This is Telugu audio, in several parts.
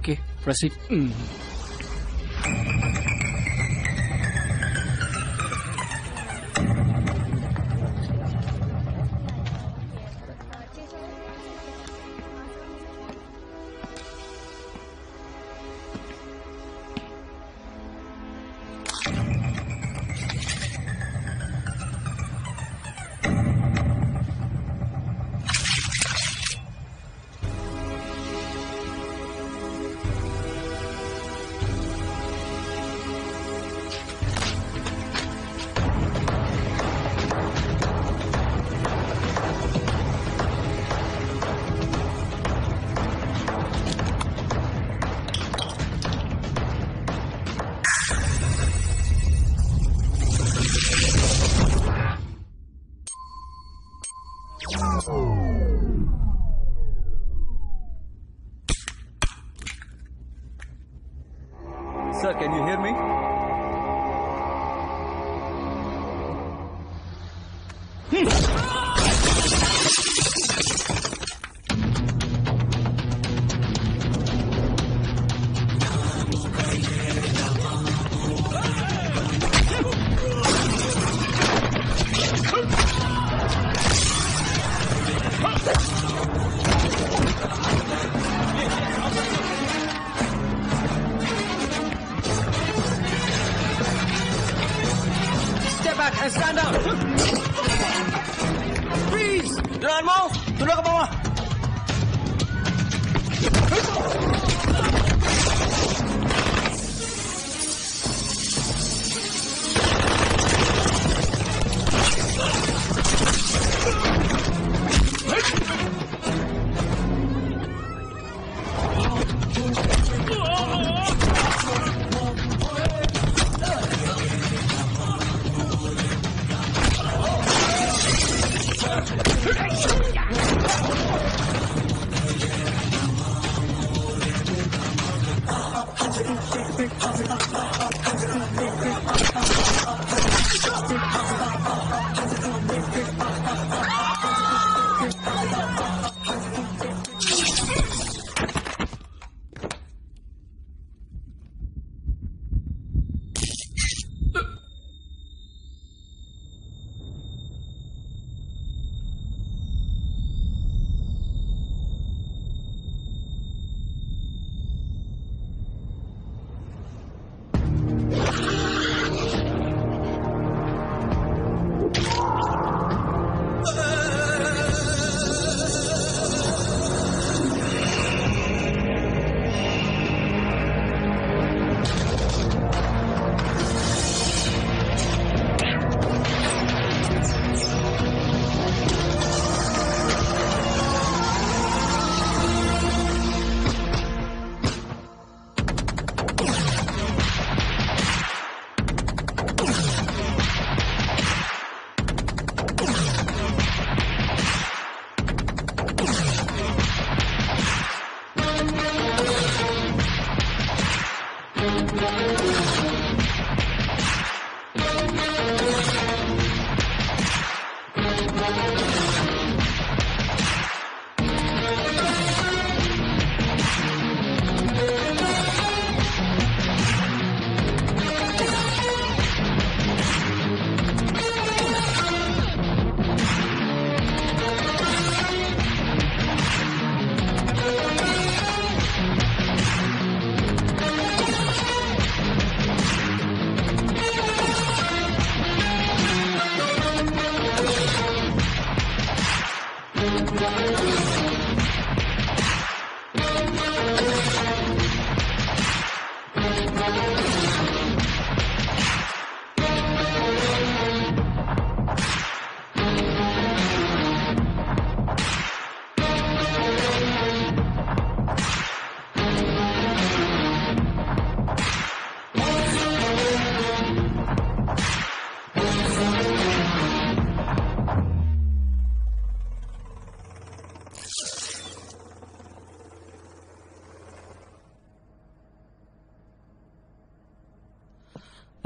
Okay, proceed. Sir, can you hear me? Step back and stand up. Freeze! Jangan mau. Tunduk ke bawah.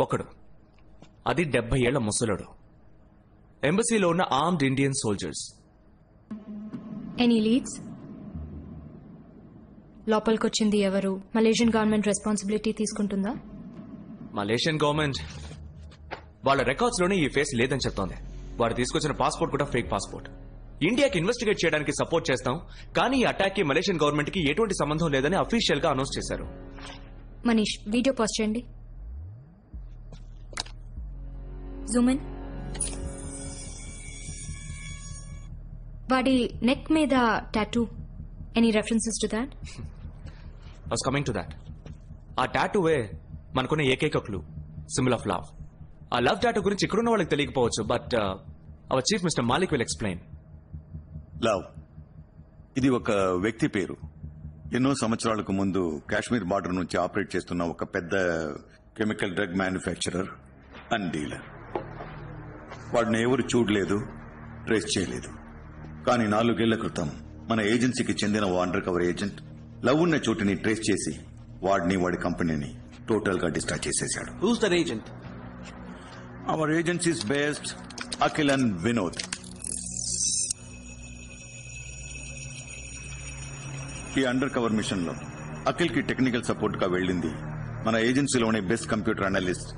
ఒకడు, అది 70 ఏళ్ల ముసలుడు. ఎంబసీలో ఉన్న armed Indian soldiers. Any leads? లోపలికొచ్చింది ఎవరు? మలేషియన్ గవర్నమెంట్ రెస్పాన్సిబిలిటీ తీసుకుంటుందా? మలేషియన్ గవర్నమెంట్ వాళ్ళ రికార్డ్స్ లోనే ఈ ఫేస్ లేదని చెప్తోంది. వాడు తీసుకొచ్చిన పాస్పోర్ట్ కూడా ఫేక్ పాస్పోర్ట్. ఇండియాకి ఇన్వెస్టిగేట్ చేయడానికి సపోర్ట్ చేస్తాం, కానీ ఈ అటాక్ కి మలేషియన్ గవర్నమెంట్ కి ఎటువంటి సంబంధం లేదని అఫీషియల్ గా అనౌన్స్ చేశారు. మనీష్, వీడియో పోస్ట్ చేయండి. Zoom in. వాడి నెక్ మీద tattoo. Any references to that? I was coming to that. ఆ టాటూవే మనకున్న ఏకైక క్లూ, సింబల్ ఆఫ్ లవ్. ఆ లవ్ టాటూ గురించి ఇక్కడున్న వాళ్ళకి తెలియకపోవచ్చు, but our chief mister Malik will explain. Love ఇది ఒక వ్యక్తి పేరు. ఎన్నో సంవత్సరాలకు ముందు కాశ్మీర్ బార్డర్ నుంచి ఆపరేట్ చేస్తున్న ఒక పెద్ద chemical drug manufacturer and dealer. వాడిని ఎవరు చూడలేదు, ట్రేస్ చేయలేదు. కానీ 4 ఏళ్ల క్రితం మన ఏజెన్సీకి చెందిన ఓ అండర్ కవర్ ఏజెంట్ లవ్ ఉన్న చోటుని ట్రేస్ చేసి వాడిని, వాడి కంపెనీని టోటల్ గా డిస్ట్రాయ్ చేసేశాడు. Who's that agent? Our agencies based Akhil and Vinod. ఈ అండర్ కవర్ మిషన్ లో అఖిల్ కి టెక్నికల్ సపోర్ట్ గా వెళ్ళింది మన ఏజెన్సీలోనే best computer analyst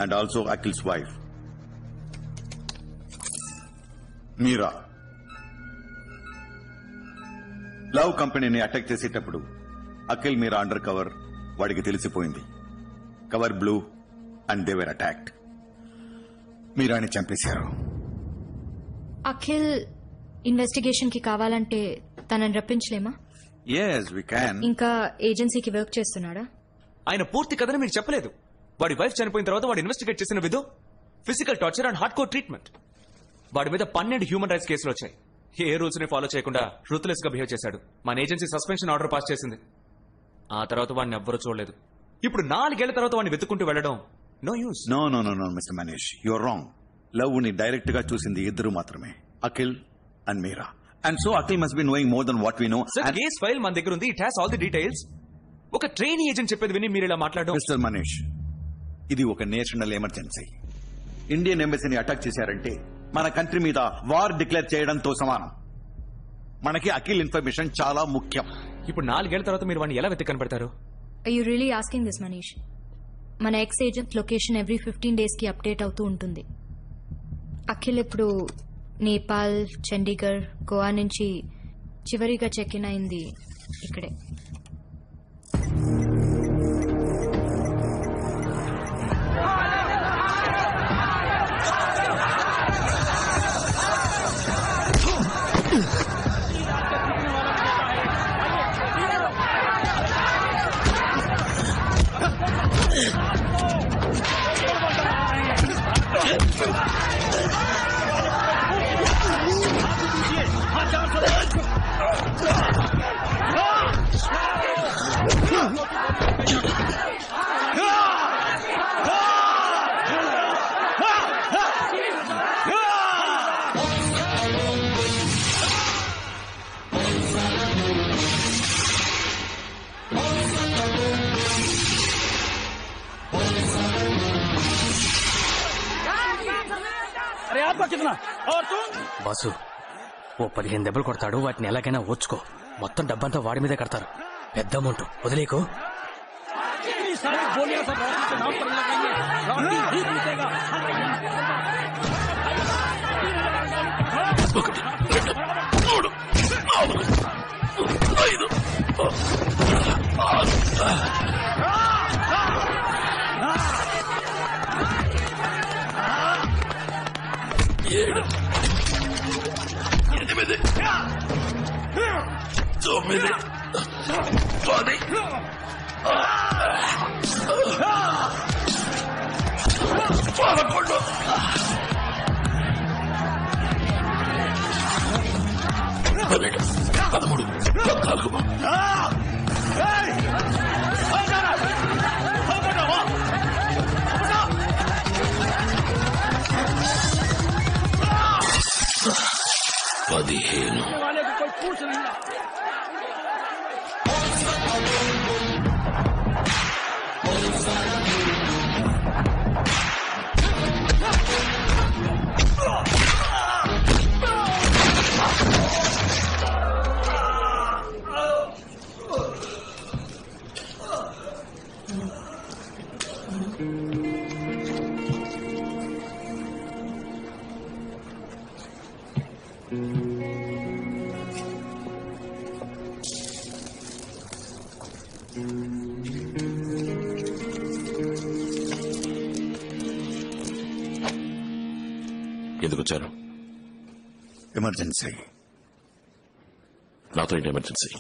and also Akhil's wife Meera. Love కంపెనీని అటాక్ చేసేటప్పుడు అఖిల్ మీరా అండర్ కవర్ వాడికి తెలిసిపోయింది. Cover blew and they were attacked. మీరాని చంపేశారు. అఖిల్ ఇన్వెస్టిగేషన్ కి కావాలంటే తనని రప్పించలేమా? yes we can. ఇంకా ఏజెన్సీకి వర్క్ చేస్తున్నాడా? ఆయన పూర్తి కథని మీకు చెప్పలేదు. వాడి వైఫ్ చనిపోయిన తర్వాత వాడు ఇన్వెస్టిగేట్ చేసిన విధం physical torture and hard core treatment. వాడి మీద 12 హ్యూమన్ రైట్స్ కేసులు వచ్చాయి. ఏ రూల్స్ ని ఫాలో చేయకుండా రూత్లెస్ గా బిహేవ్ చేశాడు. మన ఏజెన్సీ సస్పెన్షన్ ఆర్డర్ పాస్ చేసింది. ఆ తర్వాత వాడిని ఎవ్వరూ చూడలేదు. ఇప్పుడు 4 ఏళ్ల తర్వాత వాడిని వెతుక్కుంటూ వెళ్లడం no use. No no no no mister Manish, you're wrong. Love ని డైరెక్ట్ గా చూసింది ఇద్దరు మాత్రమే, Akhil and Meera. And so Akhil must be knowing more than what we know. Case file మన దగ్గర ఉంది. It has all the details. ఒక ట్రైనీ ఏజెంట్ చెప్పేది విని మీరు ఇలా మాట్లాడడం. మిస్టర్ మనీష్, ఇది ఒక నేషనల్ ఎమర్జెన్సీ. ఇండియన్ ఎంబసీని అటాక్ చేశారంటే మన కంట్రీ మీద వార్ డిక్లేర్ చేయడంతో సమానం. మనకి అఖిల్ ఇన్ఫర్మేషన్ చాలా ముఖ్యం. ఇప్పుడు 4 ఏళ్ల తర్వాత మీరు వాడిని ఎలా వెతికి కనపడతారు? Are you really asking this, Manish? మన ex agent location every 15 days కి అప్డేట్ అవుతూ ఉంటుంది. అఖిల్ ఇప్పుడు నేపాల్, చండీగఢ్, గోవా నుంచి చివరిగా చెక్ ఇన్ అయింది ఇక్కడే. బాసు, ఓ 15 దెబ్బలు కొడతాడు. వాటిని ఎలాగైనా ఓర్చుకో. మొత్తం డబ్బంతా వాడి మీదే కడతారు. పెద్ద అమౌంట్ వదిలేకు. వచ్చారు? ఎమర్జెన్సీ. నాతో ఏంటి ఎమర్జెన్సీ?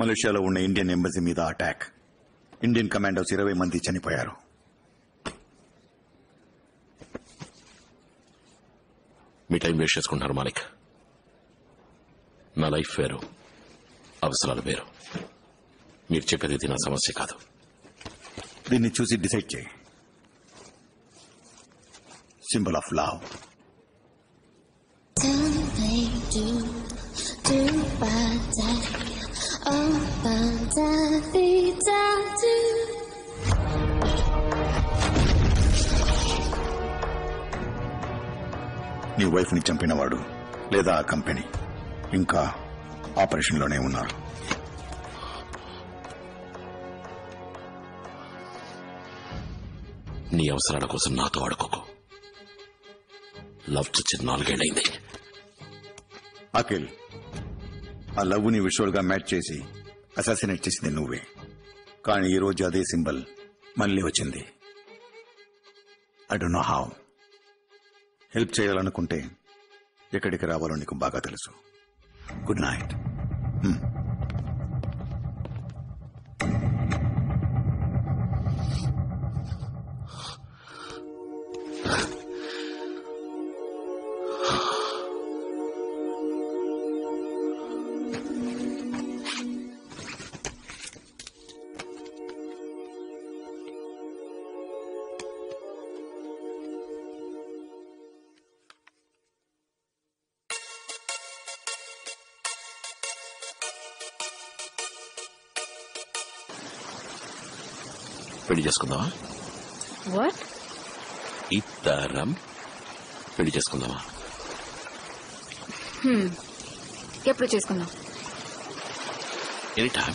మలేషియాలో ఉన్న ఇండియన్ ఎంబసీ మీద అటాక్. ఇండియన్ కమాండోస్ 20 మంది చనిపోయారు. మీ టైం వేస్ట్ చేసుకుంటున్నారు మాలిక్. నా లైఫ్ వేరు, అవసరాలు వేరు. మీరు చెప్పేది ఇది నా సమస్య కాదు. దీన్ని చూసి డిసైడ్ చేయి. Symbol of love. నీ వైఫ్ ని చంపినవాడు లేదా ఆ కంపెనీ ఇంకా ఆపరేషన్ లోనే ఉన్నారు. నీ అవసరాల కోసం నాతో ఆడుకోకు. లవ్ చచ్చి 4 ఏళ్లైంది. అఖిల్, ఆ లవ్ ని విజువల్ గా మ్యాచ్ చేసి అసాసినేట్ చేసింది నువ్వే. కానీ ఈ రోజు అదే సింబల్ మళ్ళీ వచ్చింది. I don't know how. Help చేయాలనుకుంటే ఎక్కడికి రావాలో నీకు బాగా తెలుసు. Good night. పెళ్లి చేసుకుందామా? వాట్? ఇద్దరం పెళ్లి చేసుకుందామా? ఎప్పుడు చేసుకుందాం? Any time.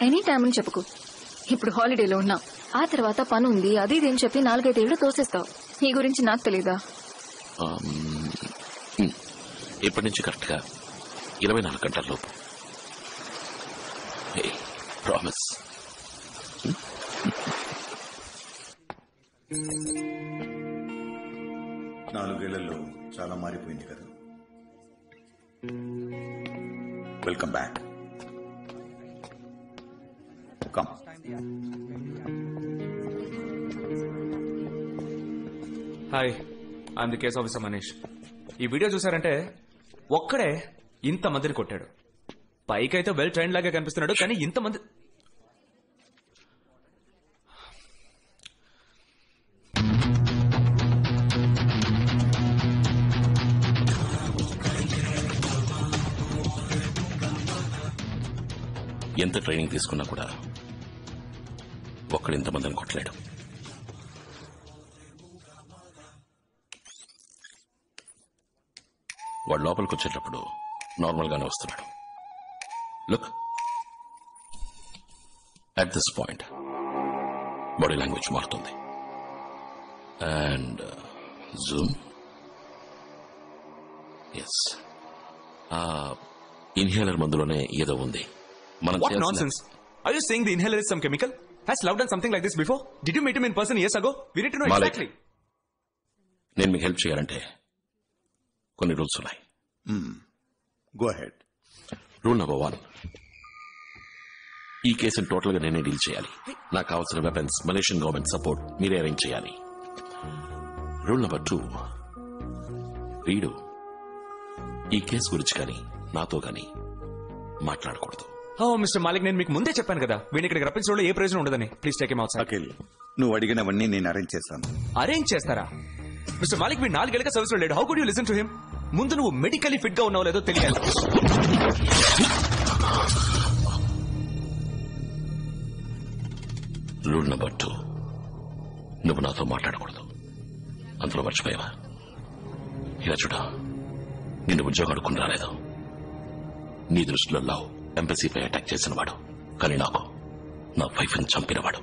ఎనీ టైం అని చెప్పుకో. ఇప్పుడు హాలిడేలో ఉన్నాం, ఆ తర్వాత పని ఉంది, అది ఇదేం చెప్పి 4-5 ఏళ్ళు తోసేస్తావు. నీ గురించి నాకు తెలీదా? ఇప్పటి నుంచి కరెక్ట్ గా 24 గంటల లోపు. ప్రామిస్. 4 ఏళ్లలో చాలా మారిపోయింది కదా. Welcome back. Come. Hi, I'm the case officer Manish. ఈ వీడియో చూసారంటే ఒక్కడే ఇంత మందిని కొట్టాడు. పైకైతే వెల్ ట్రైన్ లాగా కనిపిస్తున్నాడు, కానీ ఇంతమంది ఎంత ట్రైనింగ్ తీసుకున్నా కూడా ఒక్కడు ఇంతమందిని కొట్టలేడు. వాడు లోపలికి వచ్చేటప్పుడు నార్మల్ గానే వస్తున్నాడు. Look, at this point body language మారుతుంది. And zoom. ఎస్, ఇన్హేలర్ మందులోనే ఏదో ఉంది. What nonsense? Are you saying the inhaler is some chemical? Has Love done something like this before? Did you meet him in person years ago? We need to know exactly. నేను మీకు హెల్ప్ చేయాలంటే కొన్ని రూల్స్ ఉన్నాయి. Go ahead. రూల్ నెంబర్ 1, ఈ కేసును టోటల్ గా నేనే డీల్ చేయాలి. నాకు కావాల్సిన వెపన్స్, మలేషియన్ గవర్నమెంట్ సపోర్ట్ మీరే అరేంజ్ చేయాలి. రూల్ నెంబర్ 2, వీడు ఈ కేసు గురించి కానీ నాతో కానీ మాట్లాడకూడదు. మిస్టర్ మాలిక్, నేను మీకు ముందే చెప్పాను కదా, వీడిని ఇక్కడికి రప్పించడంలో ఏ ప్రయోజనం ఉండదని. Please take him out side. Akhil, నువ్వు అడిగినవన్నీ నేను అరేంజ్ చేస్తాను. అరేంజ్ చేస్తారా? మిస్టర్ మాలిక్, వీడు 4 ఏళ్ళగా సర్వీస్ లో లేడు. How could you listen to him? ముందు నువ్వు మెడికలీ ఫిట్ గా ఉన్నావు లేదో తెలియాలి. రూల్ నెంబర్ 2, నువ్వు నాతో మాట్లాడకూడదు. అందులో మర్చిపోయావా? ఇలా చూడ, నిన్ను ఉద్యోగం అడుక్కుని రాలేదు. నీ దృష్టిలో లవ్ ఎంబసీపై అటాక్ చేసినవాడు, కానీ నాకు నా వైఫ్ని చంపినవాడు.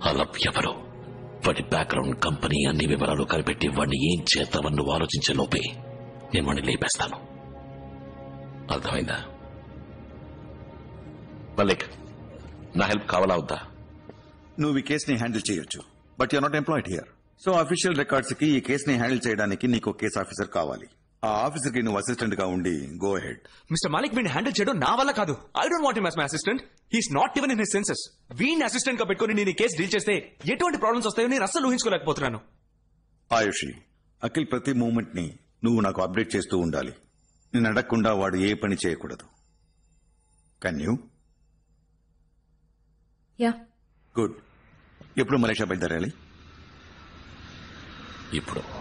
ఆ లవ్ ఎవరు, వాటి బ్యాక్గ్రౌండ్, కంపెనీ అన్ని వివరాలు కనిపెట్టి వాడిని ఏం చేద్దామని నువ్వు ఆలోచించే లోపే నేను వాడిని లేపేస్తాను. అర్థమైందా? మల్లిక్, నా హెల్ప్ కావాలా వద్దా? నువ్వు ఈ కేసుని హ్యాండిల్ చేయొచ్చు, but you're not employed here. So official records కి ఈ కేసుని హ్యాండిల్ చేయడానికి నీకు కేసు ఆఫీసర్ కావాలి. ఆ ఆఫీసర్ కి నువ్వు అసిస్టెంట్ గా ఉండి గో హెడ్. మిస్టర్ మాలిక్ వీడిని హ్యాండిల్ చేయడం నా వల్ల కాదు. I don't want him as my assistant. He's not even in his senses. వీడిని అసిస్టెంట్ గా పెట్టుకుని నేను ఈ కేసు డీల్ చేస్తే ఎటువంటి ప్రాబ్లమ్స్ వస్తాయో నేను అస్సలు ఊహించుకోలేకపోతున్నాను. ఆయుషి, అఖిల్ ప్రతి మూమెంట్ ని నువ్వు నాకు అప్డేట్ చేస్తూ ఉండాలి. నేను అడగకుండా వాడు ఏ పని చేయకూడదు. Can you? యా. గుడ్. ఎప్పుడు మలేషియా బయలుదేరాలి? ఇప్పుడు